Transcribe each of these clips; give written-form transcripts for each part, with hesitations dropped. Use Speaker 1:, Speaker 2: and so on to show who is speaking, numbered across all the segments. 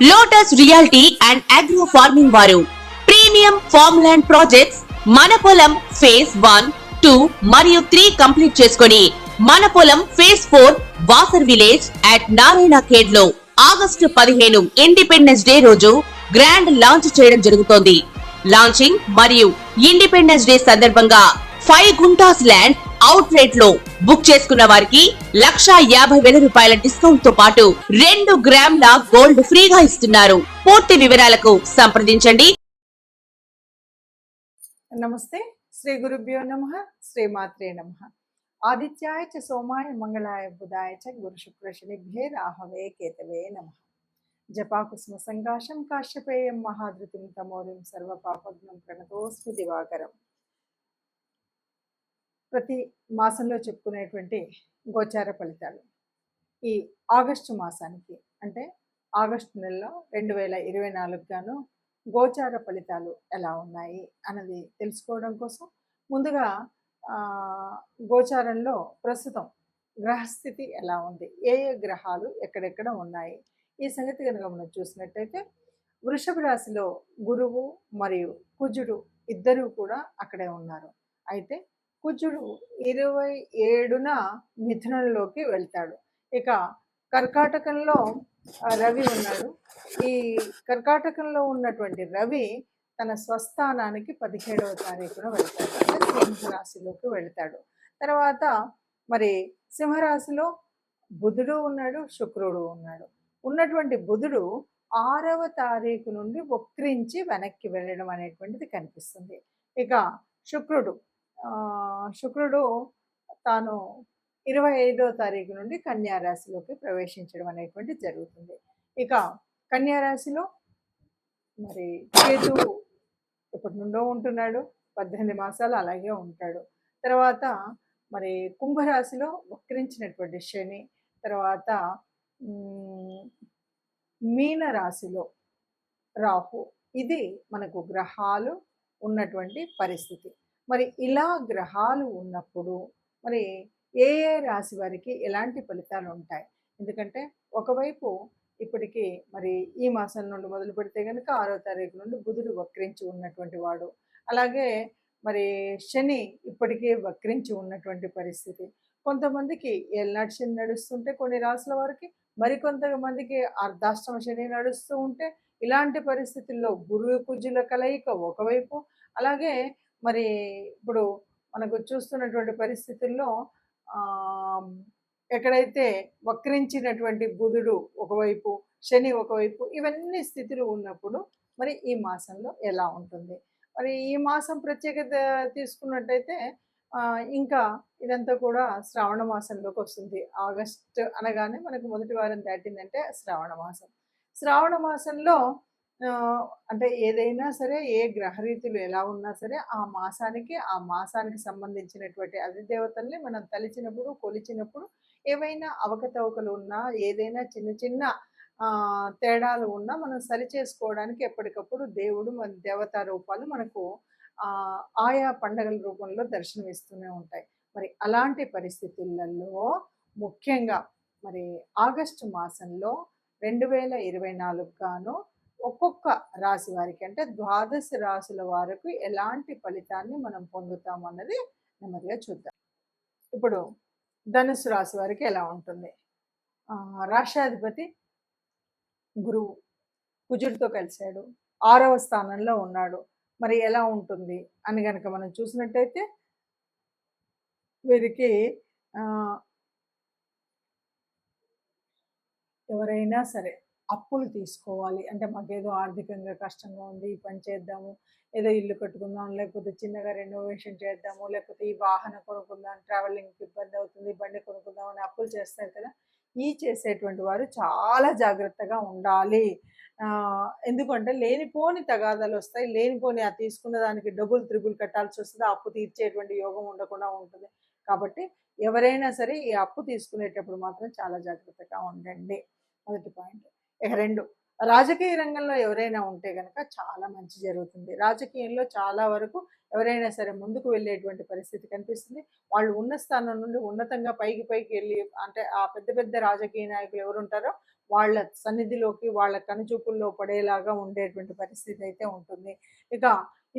Speaker 1: Lotus reality and agro farming వారు premium farm land projects మన పొలం ఫేజ్ 1, 2 మరియు 3 కంప్లీట్ చేసుకొని మన పొలం phase 4 Wasar village at Narayana Khed లో ఆగస్టు 15 ఇండిపెండెన్స్ డే రోజు గ్రాండ్ లాంచ్ చేయడం జరుగుతోంది. లాంచింగ్ మరియు ఇండిపెండెన్స్ డే సందర్భంగా 5 గుంటాస్ ల్యాండ్ అవుట్ రేట్ లో బుక్ చేసుకున్న వారికి ₹1,50,000 డిస్కౌంట్ తో పాటు 2 గ్రాముల గోల్డ్ ఫ్రీగా ఇస్తున్నారు. పూర్తి వివరాలకు సంప్రదించండి.
Speaker 2: నమస్తే. శ్రీ గురుభ్యో నమః. శ్రీమాత్రే నమః. ఆదిత్యాయ చ సోమాయ మంగళాయ బుధాయ చ గురు శుక్ర శనిభ్యే రాహవే కేతవే నమః. జపాకుస్మ సంకాశం కాశ్యపేయం మహాధృతిం తమోరిం సర్వపాపగ్నం ప్రణతోస్మి దివాకరం. ప్రతి మాసంలో చెప్పుకునేటువంటి గోచార ఫలితాలు ఈ ఆగస్టు మాసానికి అంటే ఆగస్టు నెలలో 2024 గాను గోచార ఫలితాలు ఎలా ఉన్నాయి అన్నది తెలుసుకోవడం కోసం ముందుగా గోచారంలో ప్రస్తుతం గ్రహస్థితి ఎలా ఉంది, ఏ ఏ గ్రహాలు ఎక్కడెక్కడ ఉన్నాయి, ఈ సంగతి కనుక మనం చూసినట్టయితే వృషభ రాశిలో గురువు మరియు కుజుడు ఇద్దరూ కూడా అక్కడే ఉన్నారు. అయితే కుజుడు 27న మిథునంలోకి వెళ్తాడు. ఇక కర్కాటకంలో రవి ఉన్నాడు. ఈ కర్కాటకంలో ఉన్నటువంటి రవి తన స్వస్థానానికి 17వ తారీఖున వెళ్తాడు, అంటే సింహరాశిలోకి వెళ్తాడు. తర్వాత మరి సింహరాశిలో బుధుడు ఉన్నాడు, శుక్రుడు ఉన్నాడు. ఉన్నటువంటి బుధుడు 6వ తారీఖు నుండి వక్రించి వెనక్కి వెళ్ళడం అనేటువంటిది కనిపిస్తుంది. ఇక శుక్రుడు తాను 25వ తారీఖు నుండి కన్యారాశిలోకి ప్రవేశించడం అనేటువంటిది జరుగుతుంది. ఇక కన్యారాశిలో మరి కేతువు ఇప్పటి నుండో ఉంటున్నాడు, 18 మాసాలు అలాగే ఉంటాడు. తర్వాత మరి కుంభరాశిలో వక్రించినటువంటి శని, తర్వాత మీనరాశిలో రాహు. ఇది మనకు గ్రహాలు ఉన్నటువంటి పరిస్థితి. మరి ఇలా గ్రహాలు ఉన్నప్పుడు మరి ఏ ఏ రాశి వారికి ఎలాంటి ఫలితాలు ఉంటాయి? ఎందుకంటే ఒకవైపు ఇప్పటికీ మరి ఈ మాసం నుండి మొదలు పెడితే కనుక 6వ తారీఖు నుండి బుధుడు వక్రించి ఉన్నటువంటి వాడు, అలాగే మరి శని ఇప్పటికే వక్రించి ఉన్నటువంటి పరిస్థితి. కొంతమందికి ఏళ్ళనాటి శని నడుస్తుంటే కొన్ని రాశుల వారికి, మరికొంతమందికి అర్ధాష్టమ శని నడుస్తూ ఉంటే, ఇలాంటి పరిస్థితుల్లో గురువు కుజుల కలయిక ఒకవైపు, అలాగే మరి ఇప్పుడు మనకు చూస్తున్నటువంటి పరిస్థితుల్లో ఎక్కడైతే వక్రించినటువంటి బుధుడు ఒకవైపు, శని ఒకవైపు, ఇవన్నీ స్థితులు ఉన్నప్పుడు మరి ఈ మాసంలో ఎలా ఉంటుంది? మరి ఈ మాసం ప్రత్యేకత తీసుకున్నట్టయితే ఇంకా ఇదంతా కూడా శ్రావణ మాసంలోకి వస్తుంది. ఆగస్టు అనగానే మనకు మొదటి వారం దాటిందంటే శ్రావణ మాసం. శ్రావణ మాసంలో అంటే ఏదైనా సరే, ఏ గ్రహరీతులు ఎలా ఉన్నా సరే, ఆ మాసానికి సంబంధించినటువంటి అధిదేవతల్ని మనం తలిచినప్పుడు, కొలిచినప్పుడు ఏవైనా అవకతవకలు ఉన్నా, ఏదైనా చిన్న చిన్న తేడాలు ఉన్నా మనం సరి చేసుకోవడానికి ఎప్పటికప్పుడు దేవుడు మన దేవతా రూపాలు మనకు ఆయా పండగల రూపంలో దర్శనమిస్తూనే ఉంటాయి. మరి అలాంటి పరిస్థితులలో ముఖ్యంగా మరి ఆగస్టు మాసంలో 2024 గాను ఒక్కొక్క రాశి వారికి అంటే 12 రాశుల వారికి ఎలాంటి ఫలితాన్ని మనం పొందుతాం అన్నది నెమ్మదిగా చూద్దాం. ఇప్పుడు ధనుసు రాశి వారికి ఎలా ఉంటుంది? రాష్ట్రాధిపతి గురువు కుజుడితో కలిశాడు, 6వ స్థానంలో ఉన్నాడు. మరి ఎలా ఉంటుంది అని కనుక మనం చూసినట్టయితే వీరికి ఎవరైనా సరే అప్పులు తీసుకోవాలి అంటే, మాకేదో ఆర్థికంగా కష్టంగా ఉంది, ఈ పని చేద్దాము, ఏదో ఇల్లు కట్టుకుందాం, లేకపోతే చిన్నగా రెనోవేషన్ చేద్దాము, లేకపోతే ఈ వాహనం కొనుక్కుందాం, ట్రావెలింగ్కి ఇబ్బంది అవుతుంది, బండి కొనుక్కుందాం అని అప్పులు చేస్తారు కదా. ఈ చేసేటువంటి వారు చాలా జాగ్రత్తగా ఉండాలి. ఎందుకంటే లేనిపోని తగాదాలు వస్తాయి, లేనిపోని ఆ తీసుకున్న దానికి డబుల్ త్రిబుల్ కట్టాల్సి వస్తుంది, అప్పు తీర్చేటువంటి యోగం ఉండకుండా ఉంటుంది. కాబట్టి ఎవరైనా సరే ఈ అప్పు తీసుకునేటప్పుడు మాత్రం చాలా జాగ్రత్తగా ఉండండి. మొదటి పాయింట్. ఇక 2, రాజకీయ రంగంలో ఎవరైనా ఉంటే కనుక చాలా మంచి జరుగుతుంది. రాజకీయంలో చాలా వరకు ఎవరైనా సరే ముందుకు వెళ్ళేటువంటి పరిస్థితి కనిపిస్తుంది. వాళ్ళు ఉన్న స్థానం నుండి ఉన్నతంగా పైకి పైకి వెళ్ళి, అంటే ఆ పెద్ద పెద్ద రాజకీయ నాయకులు ఎవరుంటారో వాళ్ళ సన్నిధిలోకి, వాళ్ళ కనుచూపుల్లో పడేలాగా ఉండేటువంటి పరిస్థితి అయితే ఉంటుంది. ఇక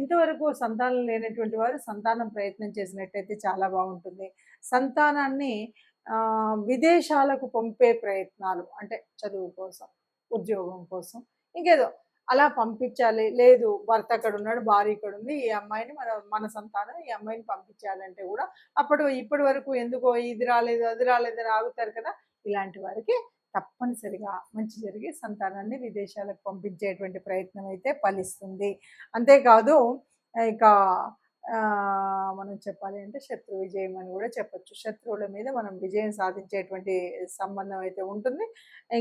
Speaker 2: ఇంతవరకు సంతానం లేనటువంటి వారు సంతానం ప్రయత్నం చేసినట్టయితే చాలా బాగుంటుంది. సంతానాన్ని విదేశాలకు పంపే ప్రయత్నాలు, అంటే చదువు కోసం, ఉద్యోగం కోసం, ఇంకేదో అలా పంపించాలి. లేదు భర్త అక్కడున్నాడు, భార్య ఇక్కడుంది, ఈ అమ్మాయిని మన సంతానం ఈ అమ్మాయిని పంపించాలంటే కూడా ఇప్పటి వరకు ఎందుకో ఇది రాలేదు, అది రాలేదని ఆగుతారు కదా! ఇలాంటి వారికి తప్పనిసరిగా మంచి జరిగి సంతానాన్ని విదేశాలకు పంపించేటువంటి ప్రయత్నం అయితే ఫలిస్తుంది. అంతేకాదు ఇక మనం చెప్పాలి అంటే శత్రు విజయం అని కూడా చెప్పొచ్చు. శత్రువుల మీద మనం విజయం సాధించేటువంటి సంబంధం అయితే ఉంటుంది.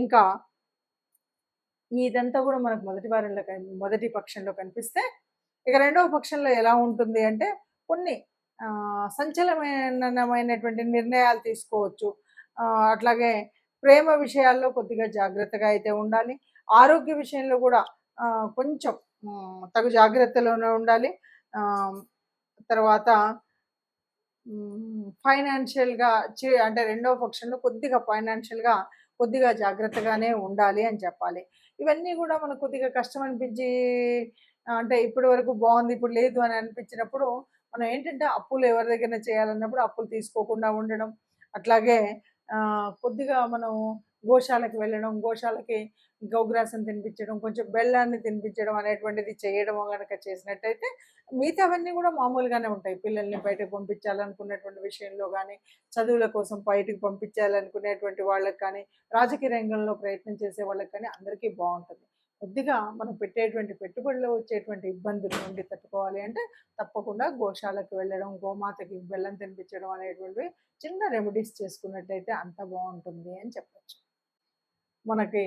Speaker 2: ఇంకా ఇదంతా కూడా మనకు మొదటి పక్షంలో కనిపిస్తే, ఇక రెండవ పక్షంలో ఎలా ఉంటుంది అంటే కొన్ని సంచలనమైనటువంటి నిర్ణయాలు తీసుకోవచ్చు. అట్లాగే ప్రేమ విషయాల్లో కొద్దిగా జాగ్రత్తగా అయితే ఉండాలి. ఆరోగ్య విషయంలో కూడా కొంచెం తగు జాగ్రత్తలోనే ఉండాలి. తర్వాత ఫైనాన్షియల్‌గా అంటే రెండవ పక్షంలో కొద్దిగా జాగ్రత్తగానే ఉండాలి అని చెప్పాలి. ఇవన్నీ కూడా మనకు కొద్దిగా కష్టం అనిపించి, అంటే ఇప్పటి వరకు బాగుంది, ఇప్పుడు లేదు అని అనిపించినప్పుడు మనం ఏంటంటే అప్పులు ఎవరి దగ్గర చేయాలన్నప్పుడు అప్పులు తీసుకోకుండా ఉండడం. అట్లాగే కొద్దిగా మనం గోశాలకు వెళ్ళడం, గోశాలకి గోగ్రాసం తినిపించడం, కొంచెం బెల్లాన్ని తినిపించడం అనేటువంటిది చేయడం గనక చేసినట్టయితే మిగతావన్నీ కూడా మామూలుగానే ఉంటాయి. పిల్లల్ని బయటకు పంపించాలనుకున్నటువంటి విషయంలో కానీ, చదువుల కోసం బయటకు పంపించాలనుకునేటువంటి వాళ్ళకి కానీ, రాజకీయ రంగంలో ప్రయత్నం చేసే వాళ్ళకి కానీ అందరికీ బాగుంటుంది. కొద్దిగా మనం పెట్టేటువంటి పెట్టుబడిలో వచ్చేటువంటి ఇబ్బందుల నుండి తట్టుకోవాలి అంటే తప్పకుండా గోశాలకు వెళ్ళడం, గోమాతకి బెల్లం తినిపించడం అనేటువంటివి చిన్న రెమెడీస్ చేసుకున్నట్టయితే అంత బాగుంటుంది అని చెప్పచ్చు. మనకి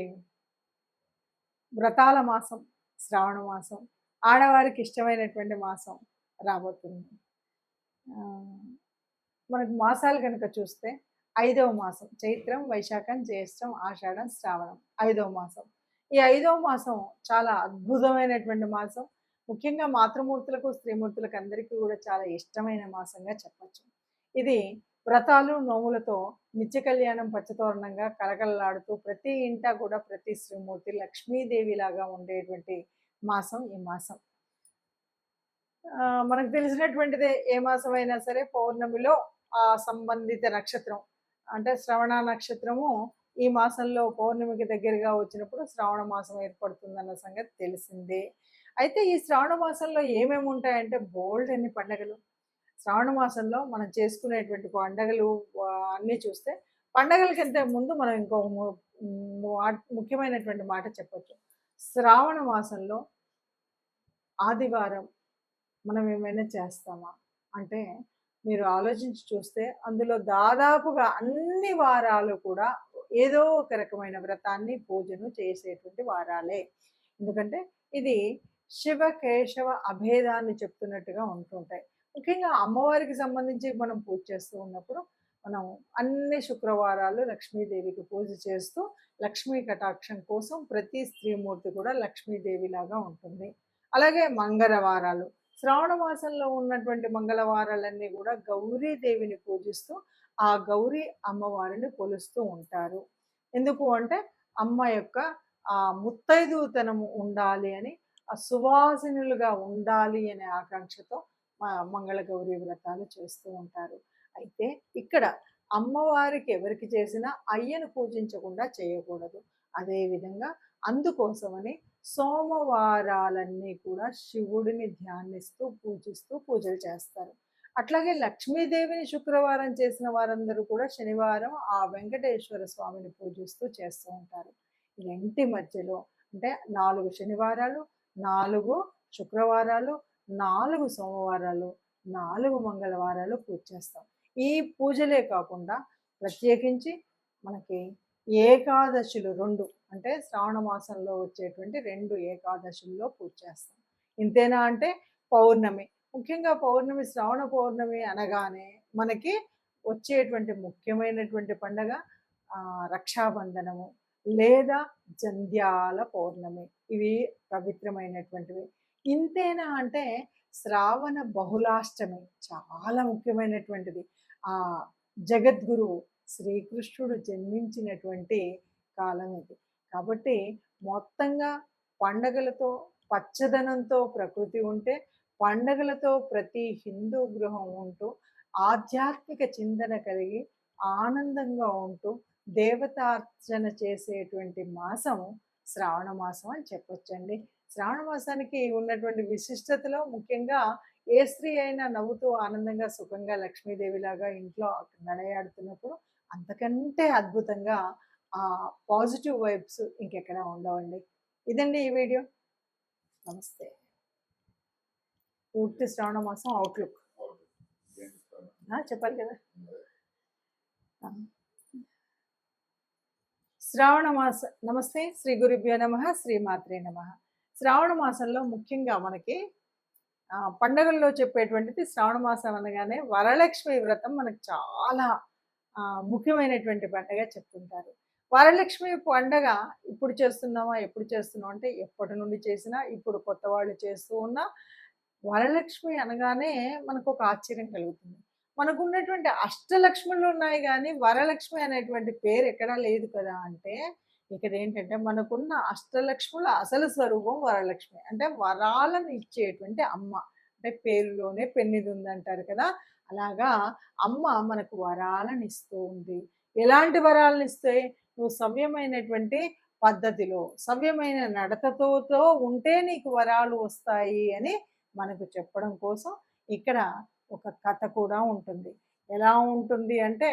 Speaker 2: వ్రతాల మాసం శ్రావణ మాసం, ఆడవారికి ఇష్టమైనటువంటి మాసం రాబోతుంది. మనకు మాసాలు కనుక చూస్తే 5వ మాసం చైత్రం, వైశాఖం, జ్యేష్టం, ఆషాఢం, శ్రావణం 5వ మాసం. ఈ 5వ మాసం చాలా అద్భుతమైనటువంటి మాసం. ముఖ్యంగా మాతృమూర్తులకు, స్త్రీమూర్తులకు అందరికీ కూడా చాలా ఇష్టమైన మాసంగా చెప్పచ్చు. ఇది వ్రతాలు, నోములతో నిత్య కళ్యాణం పచ్చతోరణంగా కలకలలాడుతూ ప్రతి ఇంట కూడా ప్రతి శ్రీమూర్తి లక్ష్మీదేవిలాగా ఉండేటువంటి మాసం ఈ మాసం. మనకు తెలిసినటువంటిదే, ఏ మాసం అయినా సరే పౌర్ణమిలో ఆ సంబంధిత నక్షత్రం, అంటే శ్రవణ నక్షత్రము ఈ మాసంలో పౌర్ణమికి దగ్గరగా వచ్చినప్పుడు శ్రావణ మాసం ఏర్పడుతుందన్న సంగతి తెలిసిందే. అయితే ఈ శ్రావణ మాసంలో ఏమేమి ఉంటాయంటే బోల్డ్ అన్ని పండగలు. శ్రావణ మాసంలో మనం చేసుకునేటువంటి పండగలు అన్నీ చూస్తే, పండగల కంటే ముందు మనం ఇంకో ముఖ్యమైనటువంటి మాట చెప్పచ్చు. శ్రావణ మాసంలో ఆదివారం మనం ఏమైనా చేస్తామా అంటే, మీరు ఆలోచించి చూస్తే అందులో దాదాపుగా అన్ని వారాలు కూడా ఏదో ఒక రకమైన వ్రతాన్ని, పూజను చేసేటువంటి వారాలే. ఎందుకంటే ఇది శివ కేశవ అభేదాన్ని చెప్తున్నట్టుగా ఉంటుంటాయి. ముఖ్యంగా అమ్మవారికి సంబంధించి మనం పూజ చేస్తూ ఉన్నప్పుడు మనం అన్ని శుక్రవారాలు లక్ష్మీదేవికి పూజ చేస్తూ లక్ష్మీ కటాక్షం కోసం ప్రతి స్త్రీమూర్తి కూడా లక్ష్మీదేవిలాగా ఉంటుంది. అలాగే మంగళవారాలు, శ్రావణ మాసంలో ఉన్నటువంటి మంగళవారాలన్నీ కూడా గౌరీదేవిని పూజిస్తూ ఆ గౌరీ అమ్మవారిని కొలుస్తూ ఉంటారు. ఎందుకు అంటే అమ్మ యొక్క ఆ ముత్తైదుతనము ఉండాలి అని, ఆ సువాసినులుగా ఉండాలి అనే ఆకాంక్షతో మంగళ గౌరీ వ్రతాలు చేస్తూ ఉంటారు. అయితే ఇక్కడ అమ్మవారికి ఎవరికి చేసినా అయ్యను పూజించకుండా చేయకూడదు. అదేవిధంగా అందుకోసమని సోమవారాలన్నీ కూడా శివుడిని ధ్యానిస్తూ పూజిస్తూ పూజలు చేస్తారు. అట్లాగే లక్ష్మీదేవిని శుక్రవారం చేసిన వారందరూ కూడా శనివారం ఆ వెంకటేశ్వర స్వామిని పూజిస్తూ చేస్తూ ఉంటారు. రెంటి మధ్యలో అంటే 4 శనివారాలు, 4 శుక్రవారాలు, 4 సోమవారాలు, 4 మంగళవారాలు పూజ చేస్తాం. ఈ పూజలే కాకుండా ప్రత్యేకించి మనకి ఏకాదశులు 2, అంటే శ్రావణ మాసంలో వచ్చేటువంటి 2 ఏకాదశుల్లో పూజ చేస్తాం. ఇంతేనా అంటే పౌర్ణమి, ముఖ్యంగా పౌర్ణమి, శ్రావణ పౌర్ణమి అనగానే మనకి వచ్చేటువంటి ముఖ్యమైనటువంటి పండగ రక్షాబంధనము లేదా జంధ్యాల పౌర్ణమి. ఇవి పవిత్రమైనటువంటివి. ఇంతేనా అంటే శ్రావణ బహుళాష్టమి చాలా ముఖ్యమైనటువంటిది. ఆ జగద్గురువు శ్రీకృష్ణుడు జన్మించినటువంటి కాలం ఇది. కాబట్టి మొత్తంగా పండగలతో, పచ్చదనంతో ప్రకృతి ఉంటే, పండగలతో ప్రతి హిందూ గృహం ఉంటూ, ఆధ్యాత్మిక చింతన కలిగి, ఆనందంగా ఉంటూ, దేవతార్చన చేసేటువంటి మాసం శ్రావణ మాసం అని చెప్పొచ్చండి. శ్రావణ మాసానికి ఉన్నటువంటి విశిష్టతలో ముఖ్యంగా ఏ స్త్రీ అయినా నవ్వుతూ ఆనందంగా సుఖంగా లక్ష్మీదేవిలాగా ఇంట్లో నడయాడుతున్నప్పుడు అంతకంటే అద్భుతంగా ఆ పాజిటివ్ వైబ్స్ ఇంకెక్కడా ఉండవండి. ఇదండి ఈ వీడియో. నమస్తే. పూర్తి శ్రావణ మాసం అవుట్లుక్ చెప్పాలి కదా. శ్రావణ మాస నమస్తే, శ్రీ గురుభ్యో నమః, శ్రీమాత్రే నమః. శ్రావణ మాసంలో ముఖ్యంగా మనకి పండగల్లో చెప్పేటువంటిది శ్రావణ మాసం అనగానే వరలక్ష్మి వ్రతం మనకు చాలా ముఖ్యమైనటువంటి పండగ చెప్తుంటారు. వరలక్ష్మి పండగ ఇప్పుడు చేస్తున్నామా, ఎప్పుడు చేస్తున్నాం అంటే ఎప్పటి నుండి చేసినా, ఇప్పుడు కొత్త వాళ్ళు చేస్తూ ఉన్నా వరలక్ష్మి అనగానే మనకు ఒక ఆశ్చర్యం కలుగుతుంది. మనకున్నటువంటి అష్టలక్ష్ములు ఉన్నాయి కానీ వరలక్ష్మి అనేటువంటి పేరు ఎక్కడా లేదు కదా అంటే, ఇక్కడ ఏంటంటే మనకున్న అష్టలక్ష్ముల అసలు స్వరూపం వరలక్ష్మి. అంటే వరాలను ఇచ్చేటువంటి అమ్మ. అంటే పేరులోనే పెన్నిది ఉందంటారు కదా. అలాగా అమ్మ మనకు వరాలను ఇస్తూ ఉంది. ఎలాంటి వరాలను ఇస్తాయి? నువ్వు సవ్యమైనటువంటి పద్ధతిలో, సవ్యమైన నడతతో ఉంటే నీకు వరాలు వస్తాయి అని మనకు చెప్పడం కోసం ఇక్కడ ఒక కథ కూడా ఉంటుంది. ఎలా ఉంటుంది అంటే,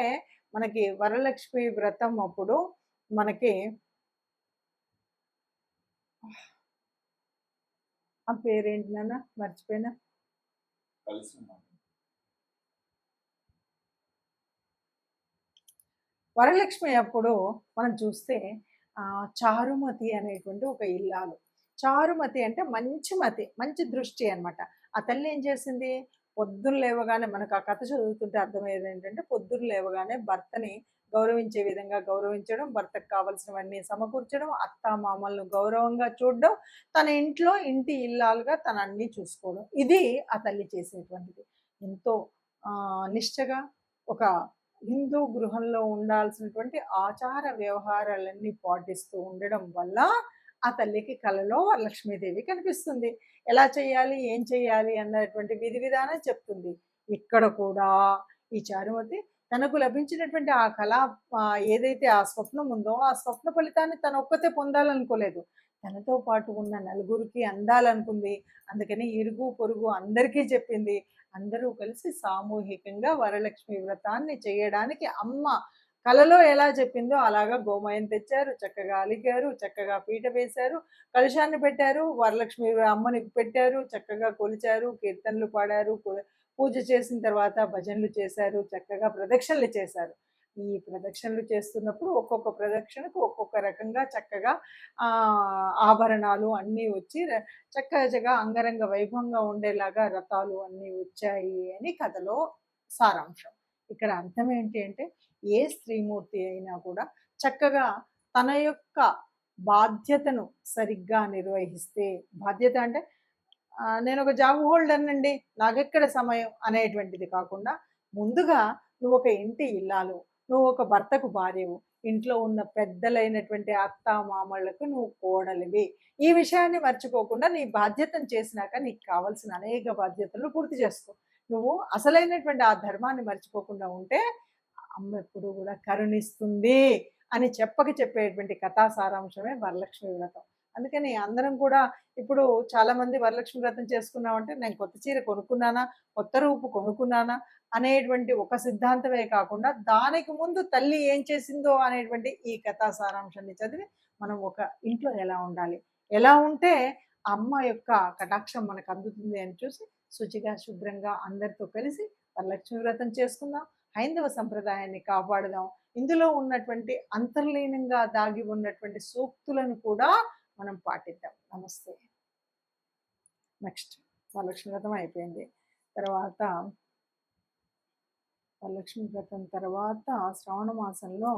Speaker 2: మనకి వరలక్ష్మి వ్రతం అప్పుడు మనకి ఆ పేరేంటి నాన్న, మర్చిపోయినా. వరలక్ష్మి అప్పుడు మనం చూస్తే చారుమతి అనేటువంటి ఒక ఇల్లాలు. చారుమతి అంటే మంచి మతి, మంచి దృష్టి అనమాట. ఆ తల్లి ఏం చేసింది, పొద్దున్న లేవగానే మనకు ఆ కథ చదువుతుంటే అర్థమయ్యేది ఏంటంటే, పొద్దున్న లేవగానే భర్తని గౌరవించే విధంగా గౌరవించడం, భర్తకు కావలసినవన్నీ సమకూర్చడం, అత్తామామలను గౌరవంగా చూడడం, తన ఇంట్లో ఇంటి ఇల్లాలుగా తన అన్నీ చూసుకోవడం. ఇది ఆ తల్లి చేసేటువంటిది. ఎంతో నిష్టగా ఒక హిందూ గృహంలో ఉండాల్సినటువంటి ఆచార వ్యవహారాలన్నీ పాటిస్తూ ఉండడం వల్ల ఆ తల్లికి కలలో వరలక్ష్మీదేవి కనిపిస్తుంది. ఎలా చేయాలి, ఏం చేయాలి అన్నటువంటి విధి విధానం చెప్తుంది. ఇక్కడ కూడా ఈ చారుమతి తనకు లభించినటువంటి ఆ కళ ఏదైతే ఆ స్వప్నం ఉందో ఆ స్వప్న ఫలితాన్ని తను ఒక్కతే పొందాలనుకోలేదు. తనతో పాటు ఉన్న నలుగురికి అందాలనుకుంది. అందుకని ఇరుగు పొరుగు అందరికీ చెప్పింది. అందరూ కలిసి సామూహికంగా వరలక్ష్మి వ్రతాన్ని చేయడానికి అమ్మ కలలో ఎలా చెప్పిందో అలాగా గోమయం తెచ్చారు, చక్కగా అలిగారు, చక్కగా పీట వేశారు, కలశాన్ని పెట్టారు, వరలక్ష్మి అమ్మని పెట్టారు, చక్కగా కొలిచారు, కీర్తనలు పాడారు, పూజ చేసిన తర్వాత భజనలు చేశారు, చక్కగా ప్రదక్షిణలు చేశారు. ఈ ప్రదక్షిణలు చేస్తున్నప్పుడు ఒక్కొక్క ప్రదక్షిణకు ఒక్కొక్క రకంగా చక్కగా ఆభరణాలు అన్నీ వచ్చి చక్కగా అంగరంగ వైభవంగా ఉండేలాగా రథాలు అన్నీ వచ్చాయి అని కథలో సారాంశం. ఇక్కడ అర్థం ఏంటి అంటే, ఏ స్త్రీమూర్తి అయినా కూడా చక్కగా తన యొక్క బాధ్యతను సరిగ్గా నిర్వహిస్తే, బాధ్యత అంటే నేను ఒక జాబ్ హోల్డర్ నండి, నాకెక్కడ సమయం అనేటువంటిది కాకుండా, ముందుగా నువ్వు ఒక ఇంటి ఇల్లాలు, నువ్వు ఒక భర్తకు భార్యవు, ఇంట్లో ఉన్న పెద్దలైనటువంటి అత్త మామళ్లకు నువ్వు కోడలివి. ఈ విషయాన్ని మర్చిపోకుండా నీ బాధ్యతను చేసినాక నీకు కావాల్సిన అనేక బాధ్యతలు పూర్తి చేసుకో. నువ్వు అసలైనటువంటి ఆ ధర్మాన్ని మర్చిపోకుండా ఉంటే అమ్మ ఎప్పుడు కూడా కరుణిస్తుంది అని చెప్పేటువంటి కథా సారాంశమే వరలక్ష్మి వ్రతం. అందుకని అందరం కూడా ఇప్పుడు చాలామంది వరలక్ష్మి వ్రతం చేసుకున్నామంటే, నేను కొత్త చీర కొనుక్కున్నానా, కొత్త రూపు కొనుక్కున్నానా అనేటువంటి ఒక సిద్ధాంతమే కాకుండా, దానికి ముందు తల్లి ఏం చేసిందో అనేటువంటి ఈ కథా సారాంశాన్ని చదివి మనం ఒక ఇంట్లో ఎలా ఉండాలి, ఎలా ఉంటే అమ్మ యొక్క కటాక్షం మనకు అందుతుంది అని చూసి శుచిగా శుభ్రంగా అందరితో కలిసి వరలక్ష్మి వ్రతం చేసుకుందాం. హైందవ సంప్రదాయాన్ని కాపాడుదాం. ఇందులో ఉన్నటువంటి అంతర్లీనంగా దాగి ఉన్నటువంటి సూక్తులను కూడా మనం పాటిద్దాం. నమస్తే. నెక్స్ట్ వరలక్ష్మి వ్రతం అయిపోయింది. తర్వాత వరలక్ష్మి వ్రతం తర్వాత శ్రావణ మాసంలో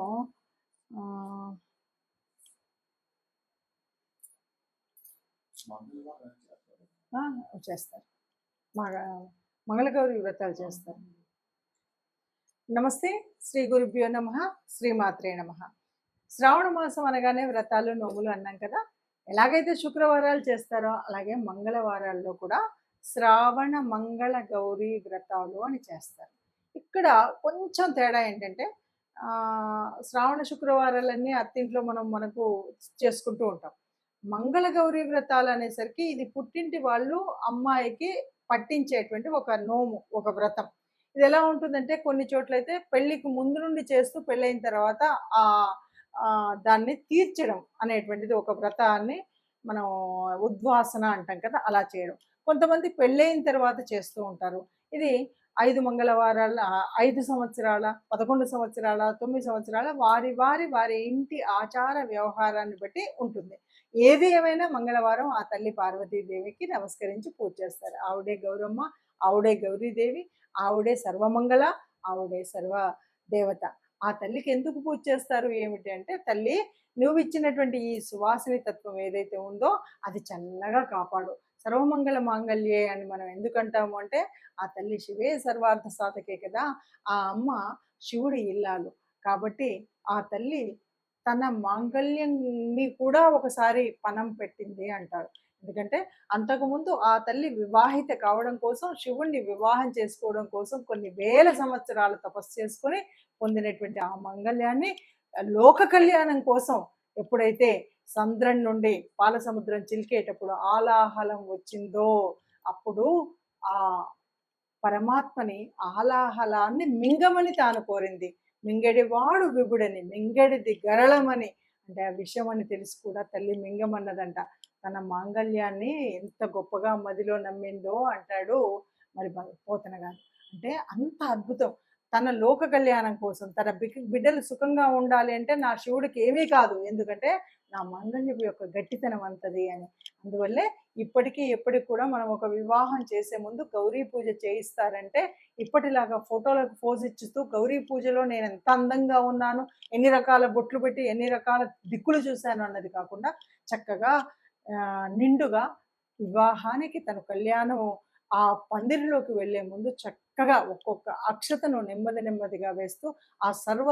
Speaker 2: చేస్తారు. మగ మంగళగౌరి వ్రతాలు చేస్తారు. నమస్తే. శ్రీ గురుభ్యో నమః. శ్రీమాత్రే నమః. శ్రావణ మాసం అనగానే వ్రతాలు, నోములు అన్నాం కదా! ఎలాగైతే శుక్రవారాలు చేస్తారో అలాగే మంగళవారాల్లో కూడా శ్రావణ మంగళ గౌరీ వ్రతాలు అని చేస్తారు. ఇక్కడ కొంచెం తేడా ఏంటంటే శ్రావణ శుక్రవారాలన్నీ అత్తింట్లో మనకు చేసుకుంటూ ఉంటాం. మంగళ గౌరీ వ్రతాలు అనేసరికి ఇది పుట్టింటి వాళ్ళు అమ్మాయికి పట్టించేటువంటి ఒక నోము, ఒక వ్రతం. ఇది ఎలా ఉంటుందంటే కొన్ని చోట్లయితే పెళ్ళికి ముందు నుండి చేస్తూ పెళ్ళైన తర్వాత దాన్ని తీర్చడం అనేటువంటిది ఒక వ్రతాన్ని మనం ఉద్వాసన అంటాం కదా, అలా చేయడం. కొంతమంది పెళ్ళైన తర్వాత చేస్తూ ఉంటారు. ఇది 5 మంగళవారాల, 5 సంవత్సరాల, 11 సంవత్సరాల, 9 సంవత్సరాల వారి ఇంటి ఆచార వ్యవహారాన్ని బట్టి ఉంటుంది. ఏది ఏమైనా మంగళవారం ఆ తల్లి పార్వతీదేవికి నమస్కరించి పూజ చేస్తారు. ఆవిడే గౌరమ్మ, ఆవిడే గౌరీదేవి, ఆవిడే సర్వమంగళ, ఆవిడే సర్వ దేవత. ఆ తల్లికి ఎందుకు పూజ చేస్తారు ఏమిటి అంటే, తల్లి నువ్వు ఇచ్చినటువంటి ఈ సువాసిని తత్వం ఏదైతే ఉందో అది చల్లగా కాపాడు. సర్వమంగళ మాంగళ్యే అని మనం ఎందుకంటాము అంటే, ఆ తల్లి శివే సర్వార్థ సాధకే కదా. ఆ అమ్మ శివుడి ఇల్లాలు కాబట్టి ఆ తల్లి తన మాంగళ్యాన్ని కూడా ఒకసారి పణం పెట్టింది అంటారు. ఎందుకంటే అంతకుముందు ఆ తల్లి వివాహిత కావడం కోసం, శివుణ్ణి వివాహం చేసుకోవడం కోసం కొన్ని వేల సంవత్సరాలు తపస్సు చేసుకొని పొందినటువంటి ఆ మంగళ్యాన్ని లోక కళ్యాణం కోసం ఎప్పుడైతే సంద్రం నుండి పాల సముద్రం చిలికేటప్పుడు ఆలాహలం వచ్చిందో అప్పుడు ఆ పరమాత్మని ఆలాహలాన్ని మింగమని తాను కోరింది. మింగడివాడు విభుడని, మింగడిది గరళమని, అంటే ఆ విషయం అని తెలిసి కూడా తల్లి మింగమన్నదంట. తన మాంగళ్యాన్ని ఎంత గొప్పగా మదిలో నమ్మిందో అంటాడు మరి పోతన గారు. అంటే అంత అద్భుతం. తన లోక కళ్యాణం కోసం, తన బిడ్డలు సుఖంగా ఉండాలి అంటే నా శివుడికి ఏమీ కాదు, ఎందుకంటే నా మంగళ్యపు యొక్క గట్టితనం అంతది అని. అందువల్లే ఇప్పటికీ ఎప్పటికి కూడా మనం ఒక వివాహం చేసే ముందు గౌరీ పూజ చేయిస్తారంటే ఇప్పటిలాగా ఫోటోలకు పోజ్ ఇచ్చుతూ గౌరీ పూజలో నేను ఎంత అందంగా ఉన్నాను, ఎన్ని రకాల బొట్లు పెట్టి ఎన్ని రకాల దిక్కులు చూశాను అన్నది కాకుండా చక్కగా నిండుగా వివాహానికి తన కళ్యాణం ఆ పందిరిలోకి వెళ్లే ముందు చక్కగా ఒక్కొక్క అక్షతను నెమ్మదిగా వేస్తూ ఆ సర్వ